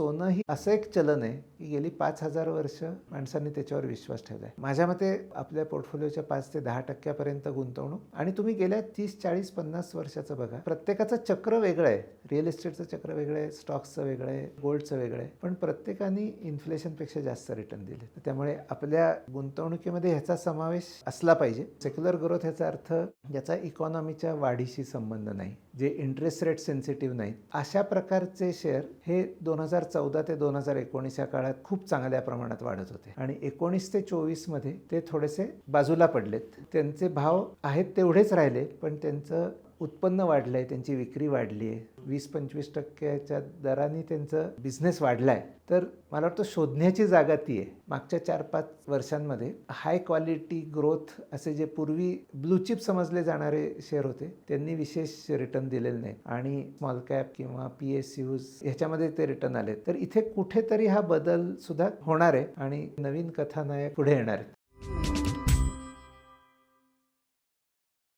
सोनं ही असं एक चलन आहे की गेली 5,000 वर्ष माणसांनी त्याच्यावर विश्वास ठेवलाय. माझ्या मते आपल्या पोर्टफोलिओच्या 5 ते 10% गुंतवणूक आणि तुम्ही गेल्या 30, 40, 50 वर्षाचं बघा, प्रत्येकाचं चक्र वेगळं आहे. रिअल इस्टेटचं चक्र वेगळं आहे, स्टॉक्सचं वेगळं आहे, गोल्डचं वेगळं आहे, पण प्रत्येकाने इन्फ्लेशनपेक्षा जास्त रिटर्न दिले. त्यामुळे आपल्या गुंतवणुकीमध्ये ह्याचा समावेश असला पाहिजे. सेक्युलर ग्रोथ ह्याचा अर्थ ज्याचा इकॉनॉमीच्या वाढीशी संबंध नाही, जे इंटरेस्ट रेट सेन्सिटिव्ह नाहीत, अशा प्रकारचे शेअर हे 2014 ते 2019 या काळात खूप चांगल्या प्रमाणात वाढत होते आणि 19 ते 24 मध्ये ते थोडेसे बाजूला पडलेत. त्यांचे भाव आहेत तेवढेच राहिले, पण त्यांचं उत्पन्न वाढलं आहे, त्यांची विक्री वाढली आहे, 20-25% दराने त्यांचं बिझनेस वाढला आहे. तर मला वाटतं शोधण्याची जागा ती आहे. मागच्या 4-5 वर्षांमध्ये हाय क्वालिटी ग्रोथ असे जे पूर्वी ब्लूचिप समजले जाणारे शेअर होते, त्यांनी विशेष रिटर्न दिलेले नाही आणि स्मॉल कॅप किंवा PSUs ह्याच्यामध्ये ते रिटर्न आले. तर इथे कुठेतरी हा बदल सुद्धा होणार आहे आणि नवीन कथानायक पुढे येणार आहेत.